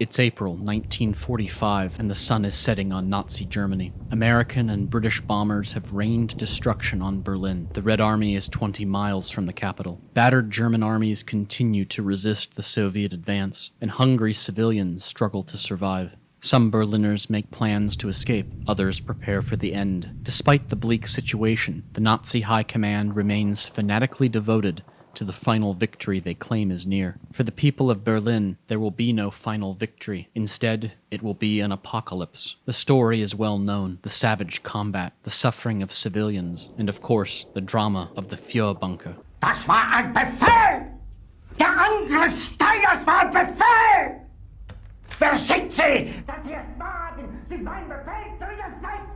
It's April 1945, and the sun is setting on Nazi Germany. American and British bombers have rained destruction on Berlin. The Red Army is 20 miles from the capital. Battered German armies continue to resist the Soviet advance, and hungry civilians struggle to survive. Some Berliners make plans to escape, others prepare for the end. Despite the bleak situation, the Nazi high command remains fanatically devoted to the final victory they claim is near. For the people of Berlin, there will be no final victory. Instead, it will be an apocalypse. The story is well known: the savage combat, the suffering of civilians, and of course, the drama of the Furtwängler. Das war ein Befehl! Der Angriff Steiners war ein Befehl! Wer schickt Sie, dass Sie es wagen, sich meinen Befehl zu widersetzen?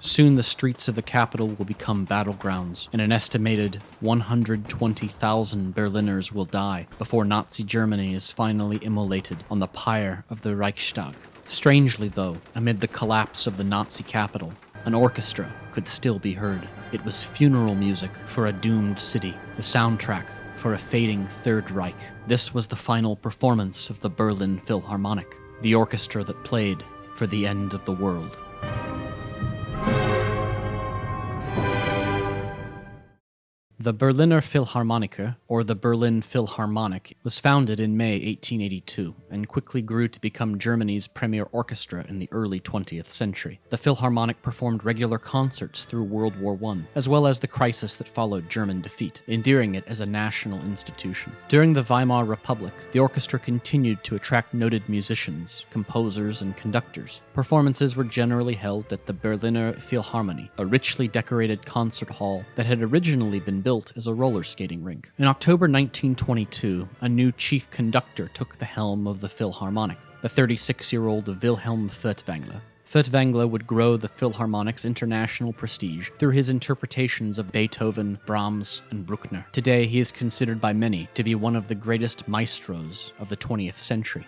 Soon the streets of the capital will become battlegrounds, and an estimated 120,000 Berliners will die before Nazi Germany is finally immolated on the pyre of the Reichstag. Strangely though, amid the collapse of the Nazi capital, an orchestra could still be heard. It was funeral music for a doomed city, the soundtrack for a fading Third Reich. This was the final performance of the Berlin Philharmonic, the orchestra that played for the end of the world. The Berliner Philharmoniker, or the Berlin Philharmonic, was founded in May 1882 and quickly grew to become Germany's premier orchestra in the early 20th century. The Philharmonic performed regular concerts through World War I, as well as the crisis that followed German defeat, endearing it as a national institution. During the Weimar Republic, the orchestra continued to attract noted musicians, composers, and conductors. Performances were generally held at the Berliner Philharmonie, a richly decorated concert hall that had originally been built as a roller skating rink. In October 1922, a new chief conductor took the helm of the Philharmonic, the 36-year-old Wilhelm Furtwängler. Furtwängler would grow the Philharmonic's international prestige through his interpretations of Beethoven, Brahms, and Bruckner. Today, he is considered by many to be one of the greatest maestros of the 20th century.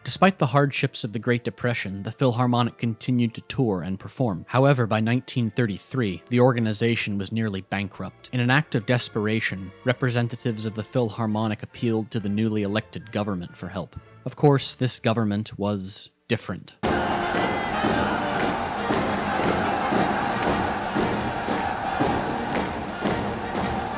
Despite the hardships of the Great Depression, the Philharmonic continued to tour and perform. However, by 1933, the organization was nearly bankrupt. In an act of desperation, representatives of the Philharmonic appealed to the newly elected government for help. Of course, this government was different.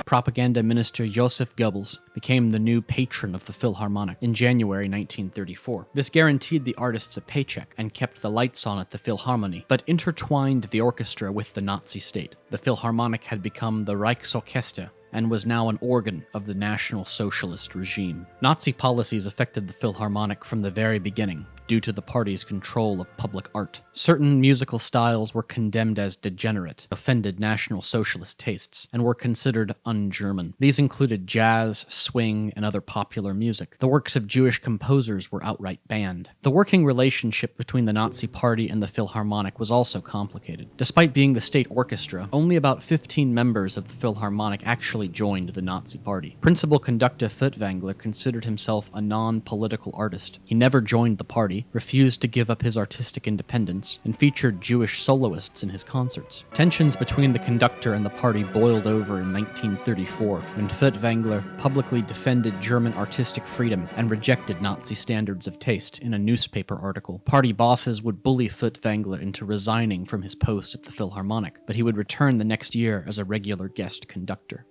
Propaganda Minister Joseph Goebbels became the new patron of the Philharmonic in January 1934. This guaranteed the artists a paycheck and kept the lights on at the Philharmonie, but intertwined the orchestra with the Nazi state. The Philharmonic had become the Reichsorchester and was now an organ of the National Socialist regime. Nazi policies affected the Philharmonic from the very beginning, due to the party's control of public art. Certain musical styles were condemned as degenerate, offended National Socialist tastes, and were considered un-German. These included jazz, swing, and other popular music. The works of Jewish composers were outright banned. The working relationship between the Nazi Party and the Philharmonic was also complicated. Despite being the state orchestra, only about 15 members of the Philharmonic actually joined the Nazi Party. Principal conductor Furtwängler considered himself a non-political artist. He never joined the party, refused to give up his artistic independence, and featured Jewish soloists in his concerts. Tensions between the conductor and the party boiled over in 1934, when Furtwängler publicly defended German artistic freedom and rejected Nazi standards of taste in a newspaper article. Party bosses would bully Furtwängler into resigning from his post at the Philharmonic, but he would return the next year as a regular guest conductor.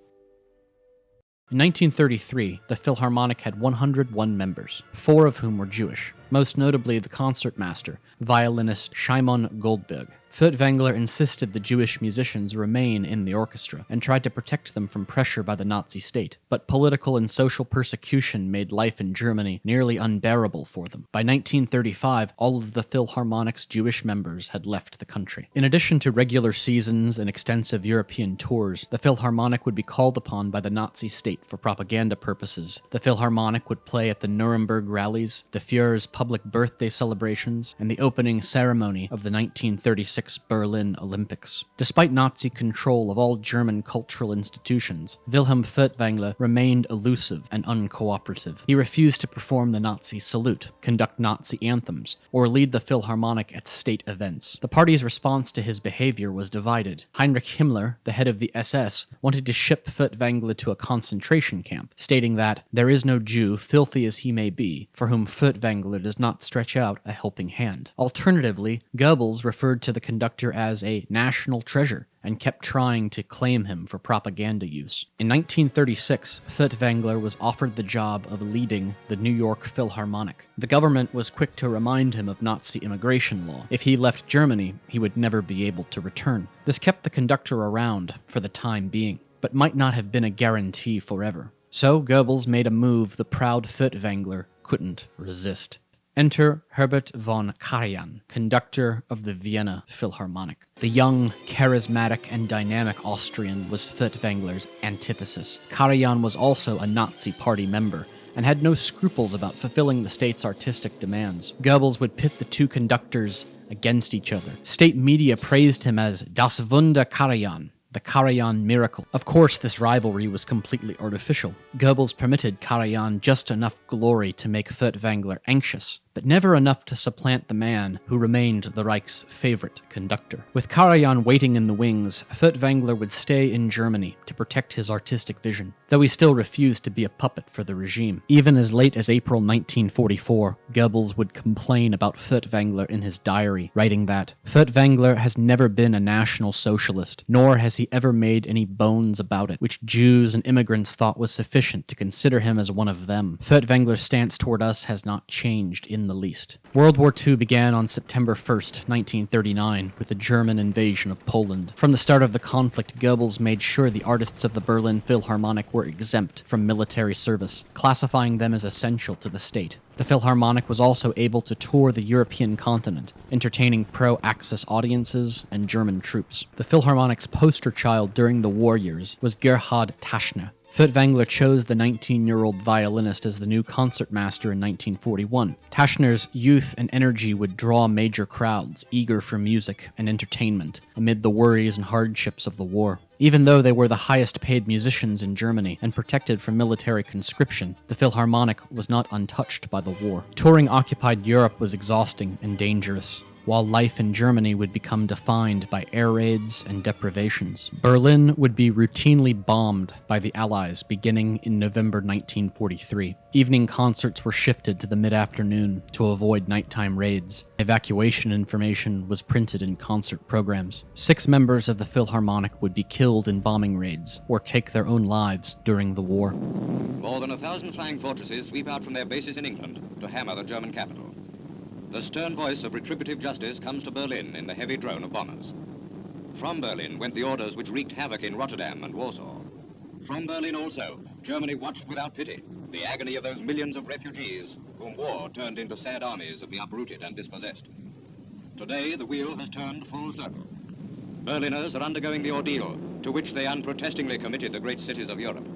In 1933, the Philharmonic had 101 members, 4 of whom were Jewish, most notably the concertmaster, violinist Shimon Goldberg. Furtwängler insisted the Jewish musicians remain in the orchestra and tried to protect them from pressure by the Nazi state, but political and social persecution made life in Germany nearly unbearable for them. By 1935, all of the Philharmonic's Jewish members had left the country. In addition to regular seasons and extensive European tours, the Philharmonic would be called upon by the Nazi state for propaganda purposes. The Philharmonic would play at the Nuremberg rallies, the Führer's public birthday celebrations, and the opening ceremony of the 1936 1936 Berlin Olympics. Despite Nazi control of all German cultural institutions, Wilhelm Furtwängler remained elusive and uncooperative. He refused to perform the Nazi salute, conduct Nazi anthems, or lead the Philharmonic at state events. The party's response to his behavior was divided. Heinrich Himmler, the head of the SS, wanted to ship Furtwängler to a concentration camp, stating that there is no Jew, filthy as he may be, for whom Furtwängler does not stretch out a helping hand. Alternatively, Goebbels referred to the conductor as a national treasure and kept trying to claim him for propaganda use. In 1936, Furtwängler was offered the job of leading the New York Philharmonic. The government was quick to remind him of Nazi immigration law. If he left Germany, he would never be able to return. This kept the conductor around for the time being, but might not have been a guarantee forever. So Goebbels made a move the proud Furtwängler couldn't resist. Enter Herbert von Karajan, conductor of the Vienna Philharmonic. The young, charismatic, and dynamic Austrian was Furtwängler's antithesis. Karajan was also a Nazi party member and had no scruples about fulfilling the state's artistic demands. Goebbels would pit the two conductors against each other. State media praised him as Das Wunder Karajan, the Karajan miracle. Of course, this rivalry was completely artificial. Goebbels permitted Karajan just enough glory to make Furtwängler anxious, but never enough to supplant the man who remained the Reich's favorite conductor. With Karajan waiting in the wings, Furtwängler would stay in Germany to protect his artistic vision, though he still refused to be a puppet for the regime. Even as late as April 1944, Goebbels would complain about Furtwängler in his diary, writing that, "Furtwängler has never been a National Socialist, nor has he ever made any bones about it, which Jews and immigrants thought was sufficient to consider him as one of them. Furtwängler's stance toward us has not changed in the least." World War II began on September 1st, 1939, with the German invasion of Poland. From the start of the conflict, Goebbels made sure the artists of the Berlin Philharmonic were exempt from military service, classifying them as essential to the state. The Philharmonic was also able to tour the European continent, entertaining pro-Axis audiences and German troops. The Philharmonic's poster child during the war years was Gerhard Taschner. Furtwängler chose the 19-year-old violinist as the new concertmaster in 1941. Taschner's youth and energy would draw major crowds, eager for music and entertainment, amid the worries and hardships of the war. Even though they were the highest-paid musicians in Germany and protected from military conscription, the Philharmonic was not untouched by the war. Touring occupied Europe was exhausting and dangerous, while life in Germany would become defined by air raids and deprivations. Berlin would be routinely bombed by the Allies beginning in November 1943. Evening concerts were shifted to the mid-afternoon to avoid nighttime raids. Evacuation information was printed in concert programs. 6 members of the Philharmonic would be killed in bombing raids or take their own lives during the war. More than 1,000 flying fortresses sweep out from their bases in England to hammer the German capital. The stern voice of retributive justice comes to Berlin in the heavy drone of bombers. From Berlin went the orders which wreaked havoc in Rotterdam and Warsaw. From Berlin also, Germany watched without pity the agony of those millions of refugees whom war turned into sad armies of the uprooted and dispossessed. Today, the wheel has turned full circle. Berliners are undergoing the ordeal to which they unprotestingly committed the great cities of Europe.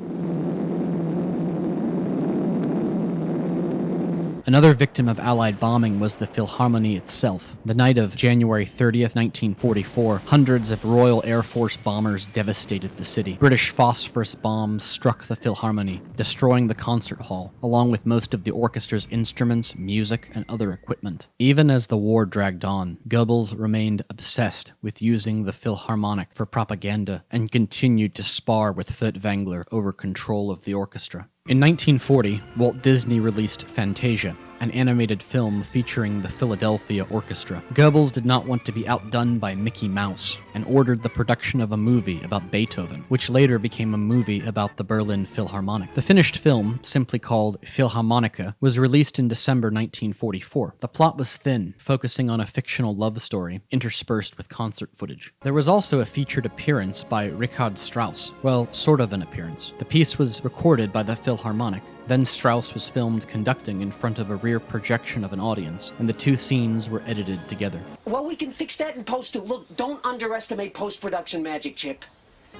Another victim of Allied bombing was the Philharmonie itself. The night of January 30th, 1944, hundreds of Royal Air Force bombers devastated the city. British phosphorus bombs struck the Philharmonie, destroying the concert hall, along with most of the orchestra's instruments, music, and other equipment. Even as the war dragged on, Goebbels remained obsessed with using the Philharmonic for propaganda and continued to spar with Furtwängler over control of the orchestra. In 1940, Walt Disney released Fantasia, an animated film featuring the Philadelphia Orchestra. Goebbels did not want to be outdone by Mickey Mouse and ordered the production of a movie about Beethoven, which later became a movie about the Berlin Philharmonic. The finished film, simply called Philharmonica, was released in December 1944. The plot was thin, focusing on a fictional love story interspersed with concert footage. There was also a featured appearance by Richard Strauss. Well, sort of an appearance. The piece was recorded by the Philharmonic. Then Strauss was filmed conducting in front of a rear projection of an audience, and the two scenes were edited together. Well, we can fix that in post too. Look, don't underestimate post-production magic, Chip.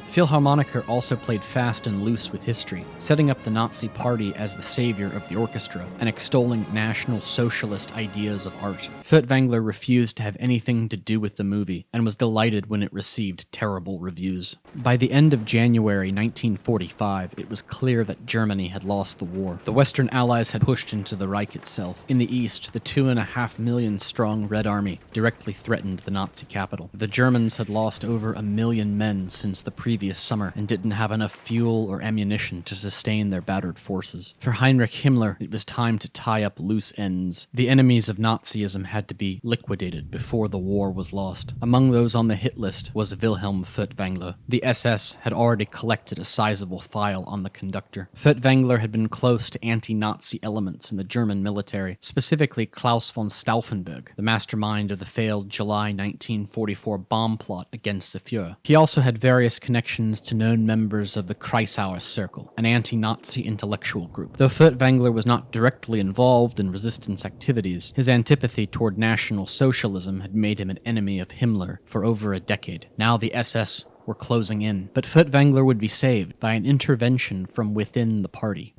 Philharmoniker also played fast and loose with history, setting up the Nazi Party as the savior of the orchestra and extolling National Socialist ideas of art. Furtwängler refused to have anything to do with the movie and was delighted when it received terrible reviews. By the end of January 1945, it was clear that Germany had lost the war. The Western Allies had pushed into the Reich itself. In the east, the 2.5 million strong Red Army directly threatened the Nazi capital. The Germans had lost over 1 million men since the previous summer and didn't have enough fuel or ammunition to sustain their battered forces. For Heinrich Himmler, it was time to tie up loose ends. The enemies of Nazism had to be liquidated before the war was lost. Among those on the hit list was Wilhelm Furtwängler. The SS had already collected a sizable file on the conductor. Furtwängler had been close to anti-Nazi elements in the German military, specifically Klaus von Stauffenberg, the mastermind of the failed July 1944 bomb plot against the Führer. He also had various connections to known members of the Kreisauer Circle, an anti-Nazi intellectual group. Though Furtwängler was not directly involved in resistance activities, his antipathy toward National Socialism had made him an enemy of Himmler for over a decade. Now the SS were closing in, but Furtwängler would be saved by an intervention from within the party.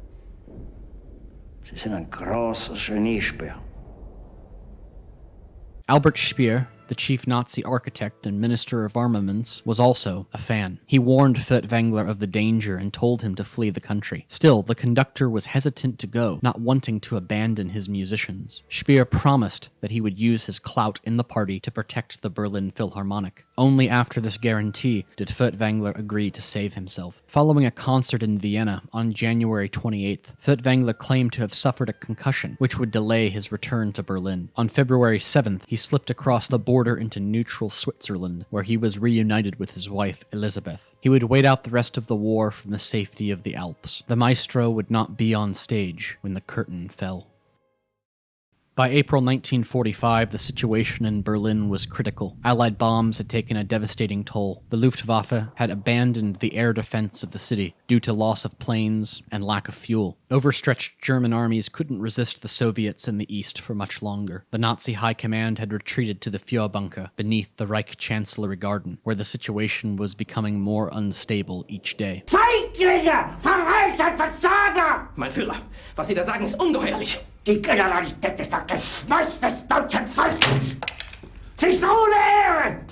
Sie sind ein großer Geniespeer. Albert Speer, the chief Nazi architect and minister of armaments, was also a fan. He warned Furtwängler of the danger and told him to flee the country. Still, the conductor was hesitant to go, not wanting to abandon his musicians. Speer promised that he would use his clout in the party to protect the Berlin Philharmonic. Only after this guarantee did Furtwängler agree to save himself. Following a concert in Vienna on January 28th, Furtwängler claimed to have suffered a concussion, which would delay his return to Berlin. On February 7th, he slipped across the border into neutral Switzerland, where he was reunited with his wife, Elisabeth. He would wait out the rest of the war from the safety of the Alps. The maestro would not be on stage when the curtain fell. By April 1945, the situation in Berlin was critical. Allied bombs had taken a devastating toll. The Luftwaffe had abandoned the air defense of the city due to loss of planes and lack of fuel. Overstretched German armies couldn't resist the Soviets in the east for much longer. The Nazi high command had retreated to the Führerbunker beneath the Reich Chancellery Garden, where the situation was becoming more unstable each day. Feiglinge! Verräter! Versager! Mein Führer, was Sie da sagen, ist ungeheuerlich. Die Generalität ist das Geschmeiß des deutschen Volkes! Sie ist ohne Ehre!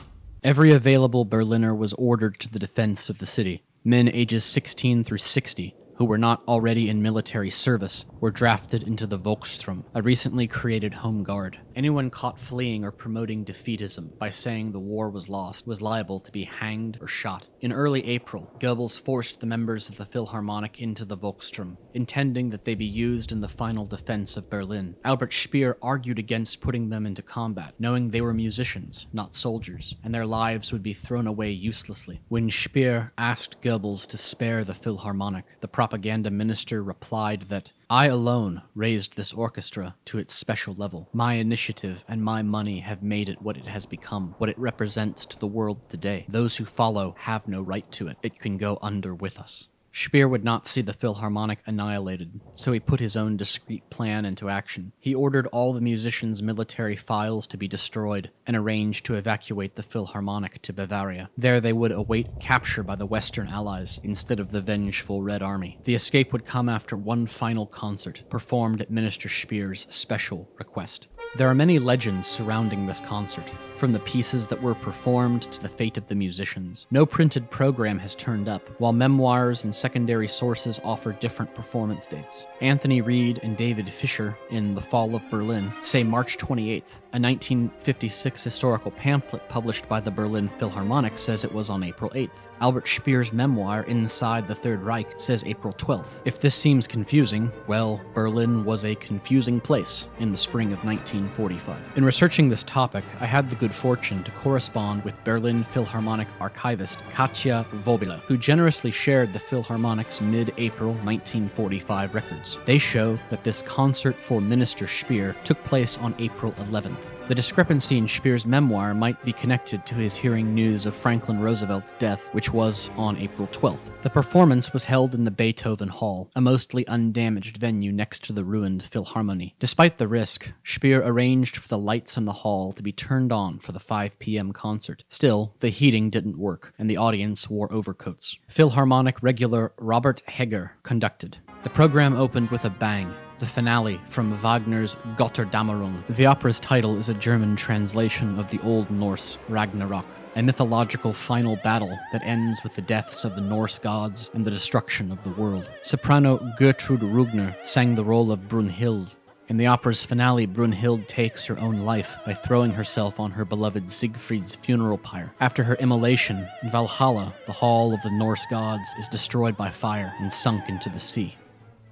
Every available Berliner was ordered to the defense of the city. Men ages 16 through 60, who were not already in military service, were drafted into the Volksturm, a recently created home guard. Anyone caught fleeing or promoting defeatism by saying the war was lost was liable to be hanged or shot. In early April, Goebbels forced the members of the Philharmonic into the Volksturm, intending that they be used in the final defense of Berlin. Albert Speer argued against putting them into combat, knowing they were musicians, not soldiers, and their lives would be thrown away uselessly. When Speer asked Goebbels to spare the Philharmonic, the propaganda minister replied that, "I alone raised this orchestra to its special level. My initiative and my money have made it what it has become, what it represents to the world today. Those who follow have no right to it. It can go under with us." Speer would not see the Philharmonic annihilated, so he put his own discreet plan into action. He ordered all the musicians' military files to be destroyed and arranged to evacuate the Philharmonic to Bavaria. There they would await capture by the Western Allies instead of the vengeful Red Army. The escape would come after one final concert, performed at Minister Speer's special request. There are many legends surrounding this concert, from the pieces that were performed to the fate of the musicians. No printed program has turned up, while memoirs and secondary sources offer different performance dates. Anthony Reed and David Fisher, in The Fall of Berlin, say March 28th. A 1956 historical pamphlet published by the Berlin Philharmonic says it was on April 8th. Albert Speer's memoir, Inside the Third Reich, says April 12th. If this seems confusing, well, Berlin was a confusing place in the spring of 1945. In researching this topic, I had the good fortune to correspond with Berlin Philharmonic archivist Katja Wobele, who generously shared the Philharmonic's mid-April 1945 records. They show that this concert for Minister Speer took place on April 11th. The discrepancy in Speer's memoir might be connected to his hearing news of Franklin Roosevelt's death, which was on April 12th. The performance was held in the Beethoven Hall, a mostly undamaged venue next to the ruined Philharmonic. Despite the risk, Speer arranged for the lights in the hall to be turned on for the 5 p.m. concert. Still, the heating didn't work, and the audience wore overcoats. Philharmonic regular Robert Heger conducted. The program opened with a bang, the finale from Wagner's Götterdämmerung. The opera's title is a German translation of the Old Norse Ragnarok, a mythological final battle that ends with the deaths of the Norse gods and the destruction of the world. Soprano Gertrud Rugner sang the role of Brunhild. In the opera's finale, Brunhild takes her own life by throwing herself on her beloved Siegfried's funeral pyre. After her immolation, Valhalla, the hall of the Norse gods, is destroyed by fire and sunk into the sea.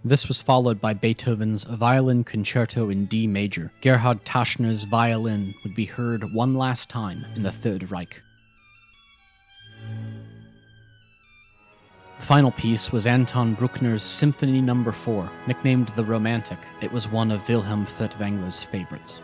This was followed by Beethoven's Violin Concerto in D major. Gerhard Taschner's violin would be heard one last time in the Third Reich. The final piece was Anton Bruckner's Symphony No. 4, nicknamed the Romantic. It was one of Wilhelm Furtwängler's favorites.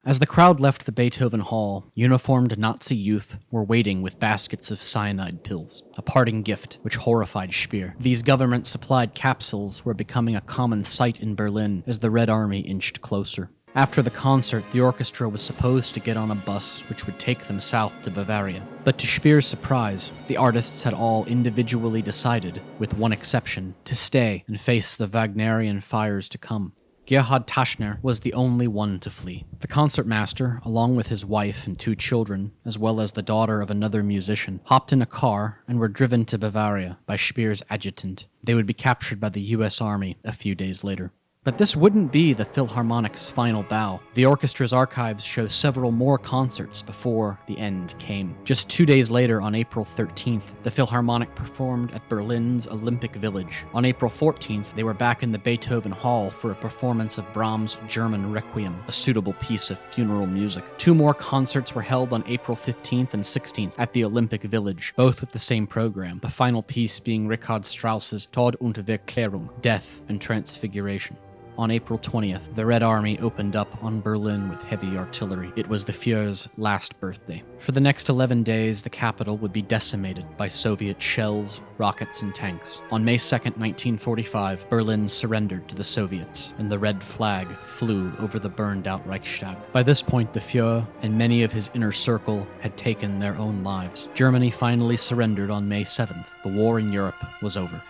As the crowd left the Beethoven Hall, uniformed Nazi youth were waiting with baskets of cyanide pills, a parting gift which horrified Speer. These government-supplied capsules were becoming a common sight in Berlin as the Red Army inched closer. After the concert, the orchestra was supposed to get on a bus which would take them south to Bavaria. But to Speer's surprise, the artists had all individually decided, with one exception, to stay and face the Wagnerian fires to come. Gerhard Taschner was the only one to flee. The concertmaster, along with his wife and 2 children, as well as the daughter of another musician, hopped in a car and were driven to Bavaria by Speer's adjutant. They would be captured by the U.S. Army a few days later. But this wouldn't be the Philharmonic's final bow. The orchestra's archives show several more concerts before the end came. Just 2 days later, on April 13th, the Philharmonic performed at Berlin's Olympic Village. On April 14th, they were back in the Beethoven Hall for a performance of Brahms' German Requiem, a suitable piece of funeral music. 2 more concerts were held on April 15th and 16th at the Olympic Village, both with the same program, the final piece being Richard Strauss's Tod und Verklärung, Death and Transfiguration. On April 20th, the Red Army opened up on Berlin with heavy artillery. It was the Führer's last birthday. For the next 11 days, the capital would be decimated by Soviet shells, rockets, and tanks. On May 2nd, 1945, Berlin surrendered to the Soviets, and the red flag flew over the burned-out Reichstag. By this point, the Führer and many of his inner circle had taken their own lives. Germany finally surrendered on May 7th. The war in Europe was over.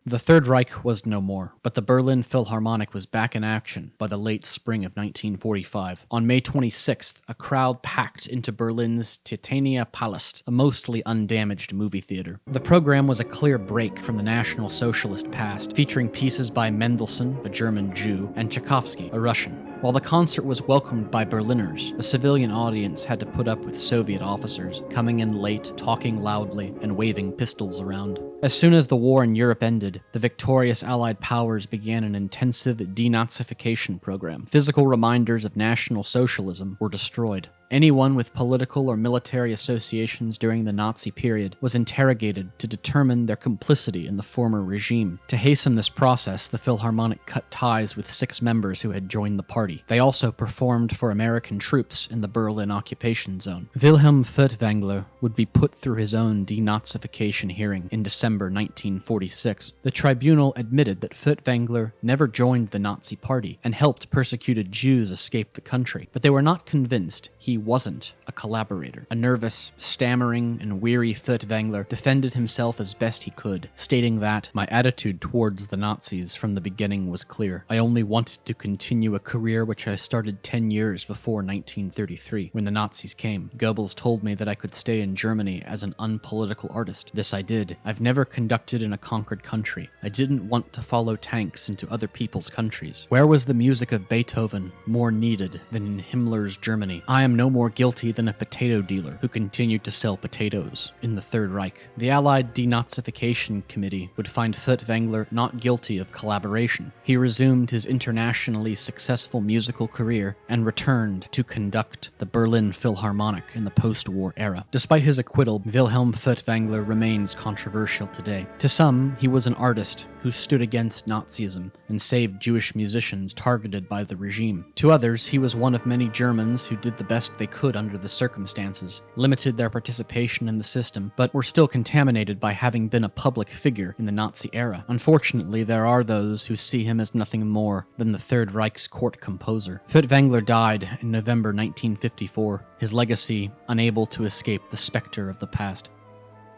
The Third Reich was no more, but the Berlin Philharmonic was back in action by the late spring of 1945. On May 26th, a crowd packed into Berlin's Titania Palast, a mostly undamaged movie theater. The program was a clear break from the National Socialist past, featuring pieces by Mendelssohn, a German Jew, and Tchaikovsky, a Russian. While the concert was welcomed by Berliners, the civilian audience had to put up with Soviet officers, coming in late, talking loudly, and waving pistols around. As soon as the war in Europe ended, the victorious Allied powers began an intensive denazification program. Physical reminders of National Socialism were destroyed. Anyone with political or military associations during the Nazi period was interrogated to determine their complicity in the former regime. To hasten this process, the Philharmonic cut ties with 6 members who had joined the party. They also performed for American troops in the Berlin occupation zone. Wilhelm Furtwängler would be put through his own denazification hearing in December 1946. The tribunal admitted that Furtwängler never joined the Nazi party and helped persecuted Jews escape the country, but they were not convinced he wasn't a collaborator. A nervous, stammering, and weary Furtwängler defended himself as best he could, stating that, "My attitude towards the Nazis from the beginning was clear. I only wanted to continue a career which I started 10 years before 1933, when the Nazis came. Goebbels told me that I could stay in Germany as an unpolitical artist. This I did. I've never conducted in a conquered country. I didn't want to follow tanks into other people's countries. Where was the music of Beethoven more needed than in Himmler's Germany? I am no more guilty than a potato dealer who continued to sell potatoes in the Third Reich." The Allied Denazification Committee would find Furtwängler not guilty of collaboration. He resumed his internationally successful musical career and returned to conduct the Berlin Philharmonic in the post-war era. Despite Despite his acquittal, Wilhelm Furtwängler remains controversial today. To some, he was an artist who stood against Nazism and saved Jewish musicians targeted by the regime. To others, he was one of many Germans who did the best they could under the circumstances, limited their participation in the system, but were still contaminated by having been a public figure in the Nazi era. Unfortunately, there are those who see him as nothing more than the Third Reich's court composer. Furtwängler died in November 1954, his legacy unable to escape the specter of the past.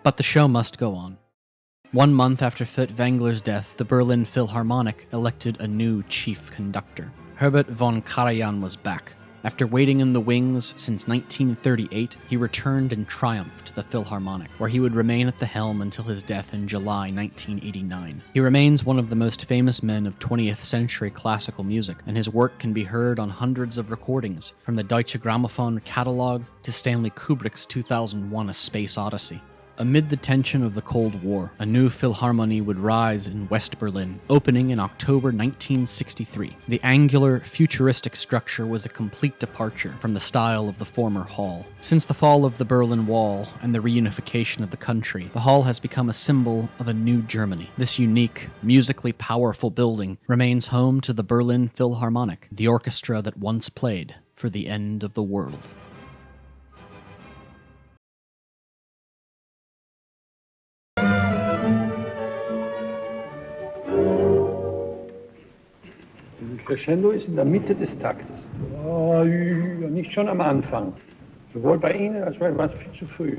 But the show must go on. 1 month after Furtwängler's death, the Berlin Philharmonic elected a new chief conductor. Herbert von Karajan was back. After waiting in the wings since 1938, he returned in triumph to the Philharmonic, where he would remain at the helm until his death in July 1989. He remains one of the most famous men of 20th century classical music, and his work can be heard on hundreds of recordings, from the Deutsche Grammophon catalog to Stanley Kubrick's 2001 A Space Odyssey. Amid the tension of the Cold War, a new Philharmonie would rise in West Berlin, opening in October 1963. The angular, futuristic structure was a complete departure from the style of the former hall. Since the fall of the Berlin Wall and the reunification of the country, the hall has become a symbol of a new Germany. This unique, musically powerful building remains home to the Berlin Philharmonic, the orchestra that once played for the end of the world. Crescendo ist in der Mitte des Taktes. Nicht schon am Anfang. Sowohl bei Ihnen als auch bei mir war es viel zu früh.